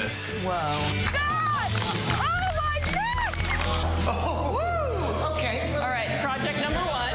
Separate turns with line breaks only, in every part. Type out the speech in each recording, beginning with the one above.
goodness.
Whoa.
God! Oh my God!
Oh, okay.
All right, project number 1.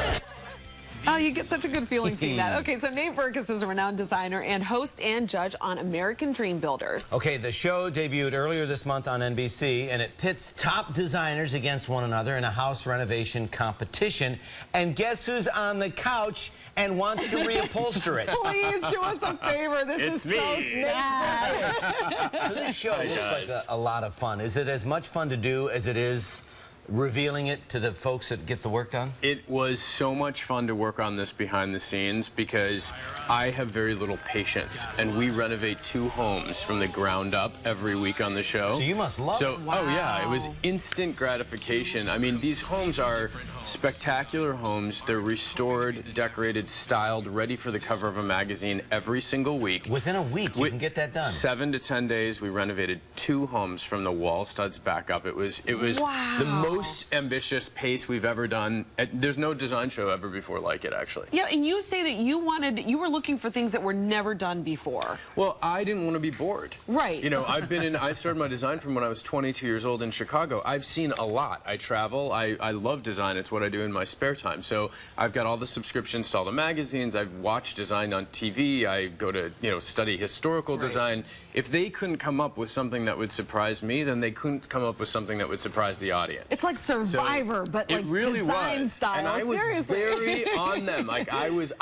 Oh, you get such a good feeling seeing that. Okay, so Nate Berkus is a renowned designer and host and judge on American Dream Builders.
Okay, the show debuted earlier this month on NBC, and it pits top designers against one another in a house renovation competition. And guess who's on the couch and wants to reupholster it?
Please do us a favor. This is so sad.
So this show looks like a lot of fun. Is it as much fun to do as it is revealing it to the folks that get the work done?
It was so much fun to work on this behind the scenes because I have very little patience, and we renovate 2 homes from the ground up every week on the show.
So you must love it.
Oh yeah, it was instant gratification. I mean, these homes are spectacular homes. They're restored, decorated, styled, ready for the cover of a magazine every single week.
Within a week, you can get that done.
7 to 10 days, we renovated 2 homes from the wall studs back up. It was the most ambitious pace we've ever done. There's no design show ever before like it, actually.
Yeah, and you say that you were looking for things that were never done before.
Well, I didn't want to be bored.
Right.
You know, I started my design from when I was 22 years old in Chicago. I've seen a lot. I travel. I love design. It's what I do in my spare time. So I've got all the subscriptions to all the magazines. I've watched design on TV. I go to, study historical design. If they couldn't come up with something that would surprise me, then they couldn't come up with something that would surprise the audience.
It's like Survivor, but like
really
design style.
And I was
Seriously.
very on them. Like I was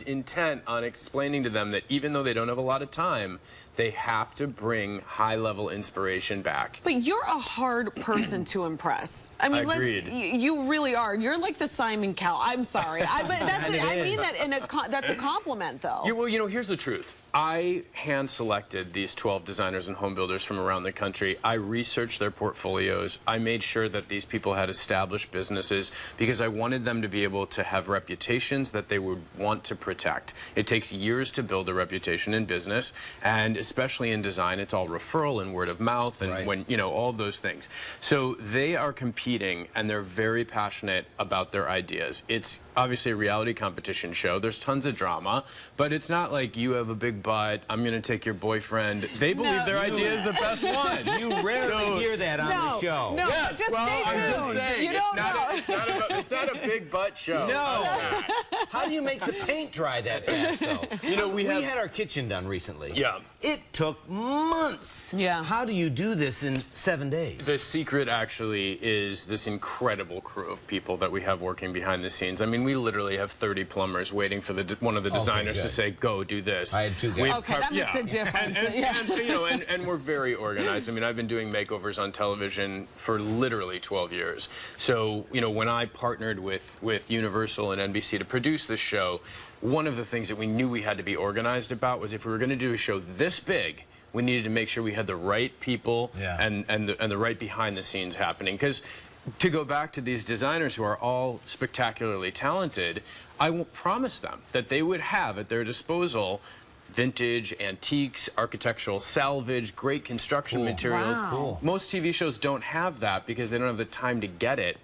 intent on explaining to them that even though they don't have a lot of time, they have to bring high-level inspiration back.
But you're a hard person to impress. I mean,
Agreed.
You really are. You're like the Simon Cowell. I'm sorry. I mean that in that's a compliment, though.
Well, here's the truth. I hand-selected these 12 designers and home builders from around the country. I researched their portfolios. I made sure that these people had established businesses because I wanted them to be able to have reputations that they would want to protect. It takes years to build a reputation in business, and especially in design, it's all referral and word of mouth and all those things. So they are competing, and they're very passionate about their ideas. It's obviously a reality competition show. There's tons of drama, but it's not like you have a big butt, I'm going to take your boyfriend. They believe their idea is the best one.
You rarely hear that on the show.
No,
yes,
just
I'm just saying,
you don't know.
It's not a big butt show.
No. How do you make the paint dry that fast, though? We had our kitchen done recently.
Yeah.
It took months.
Yeah.
How do you do this in 7 days?
The secret actually is this incredible crew of people that we have working behind the scenes. I mean, we literally have 30 plumbers waiting for one of the designers to say, go do this.
I had 2 guys.
Okay, that makes a difference.
And we're very organized. I mean, I've been doing makeovers on television for literally 12 years. So, when I partnered with Universal and NBC to produce this show, one of the things that we knew we had to be organized about was if we were going to do a show this big, we needed to make sure we had the right people and the right behind the scenes happening. Because to go back to these designers who are all spectacularly talented, I will promise them that they would have at their disposal vintage, antiques, architectural salvage, great construction materials.
Wow. Cool.
Most TV shows don't have that because they don't have the time to get it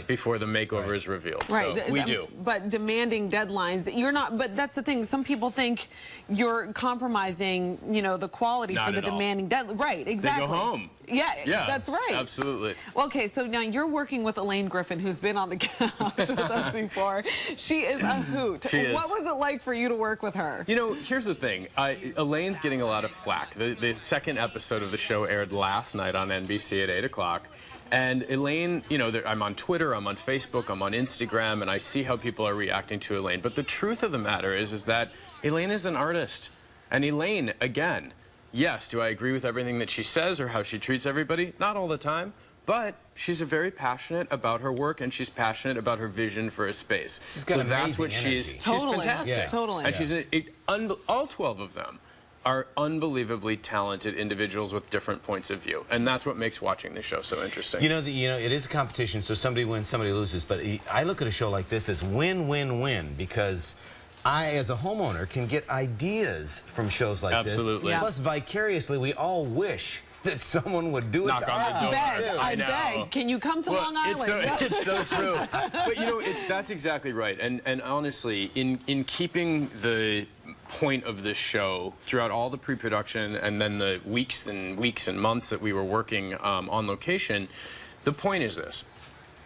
before the makeover is revealed.
Right.
So we do.
But demanding deadlines, you're not, but that's the thing. Some people think you're compromising, the quality
Not
for the
at all.
demanding deadline. Right, exactly.
They go home.
Yeah, that's right.
Absolutely.
Okay, so now you're working with Elaine Griffin, who's been on the couch with us before. She is a hoot.
She is.
What was it like for you to work with her?
Here's the thing. Elaine's getting a lot of flack. The second episode of the show aired last night on NBC at 8 o'clock. And Elaine, I'm on Twitter, I'm on Facebook, I'm on Instagram, and I see how people are reacting to Elaine. But the truth of the matter is that Elaine is an artist. And Elaine, again, yes, do I agree with everything that she says or how she treats everybody? Not all the time. But she's very passionate about her work, and she's passionate about her vision for a space.
She's got
that's what
amazing
she's
energy.
Totally.
fantastic.
Yeah.
Totally.
And she's all 12 of them are unbelievably talented individuals with different points of view, and that's what makes watching the show so interesting.
It is a competition, so somebody wins, somebody loses. But I look at a show like this as win-win-win because I, as a homeowner, can get ideas from shows like this.
Absolutely.
Yeah.
Plus, vicariously, we all wish that someone would do it
Knock
to
on the
our
door.
house,
Beg,
too.
I
know.
beg. Can you come to Long Island?
It's so true. But you know, that's exactly right. And honestly, in keeping the point of this show throughout all the pre-production and then the weeks and months that we were working on location, the point is this.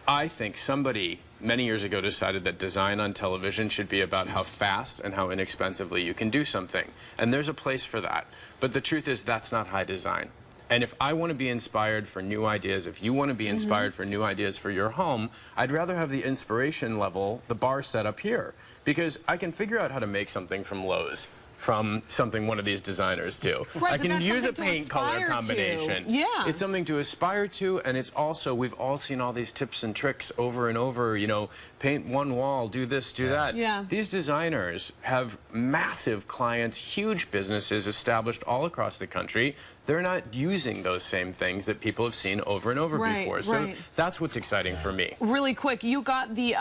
I think somebody many years ago decided that design on television should be about how fast and how inexpensively you can do something. And there's a place for that. But the truth is that's not high design. And if I want to be inspired for new ideas, if you want to be inspired for new ideas for your home, I'd rather have the inspiration level, the bar set up here. Because I can figure out how to make something from Lowe's, from something one of these designers do.
Right,
I
but
can
that's
use a
something to
paint color
aspire to.
combination.
Yeah.
It's something to aspire to, and it's also, we've all seen all these tips and tricks over and over, you know, paint one wall, do this, do that.
Yeah.
These designers have massive clients, huge businesses established all across the country. They're not using those same things that people have seen over and over before. So that's what's exciting for me.
Really quick, you got the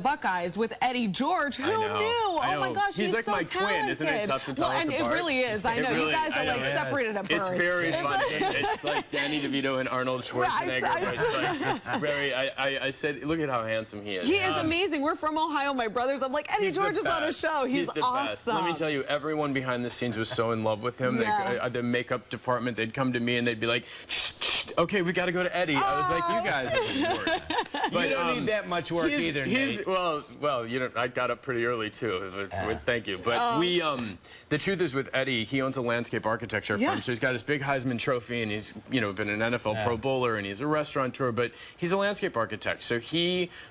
Buckeyes with Eddie George. Who knew?
I
Oh my
know.
gosh,
he's like
so
my twin. Isn't it tough to tell us
and
apart?
It really is. I know. You guys are like separated at birth.
It's very fun. It's like Danny DeVito and Arnold Schwarzenegger. It's very. I said, look at how handsome he is.
He is amazing. We're from Ohio, my brothers. I'm like, Eddie George is on a show. He's
the
awesome.
best. Let me tell you, everyone behind the scenes was so in love with him.
Yeah.
The makeup department, they'd come to me and they'd be like, shh, shh, okay, we got to go to Eddie. I was like, you guys are the worst. But,
You don't need that much work either, Nate.
Well, you know, I got up pretty early too. Thank you. But the truth is with Eddie, he owns a landscape architecture firm, so he's got his big Heisman Trophy, and he's been an NFL Pro Bowler, and he's a restaurateur, but he's a landscape architect. So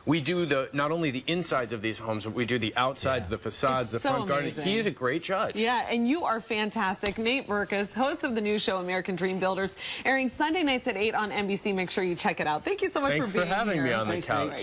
we do not only the insides of these homes, but we do the outsides, the facades, the front garden. He's a great judge.
Yeah, and you are fantastic. Nate Berkus, host of the new show American Dream Builders, airing Sunday nights at 8 on NBC. Make sure you check it out. Thank you so much
Thanks
for being here.
having me on the couch.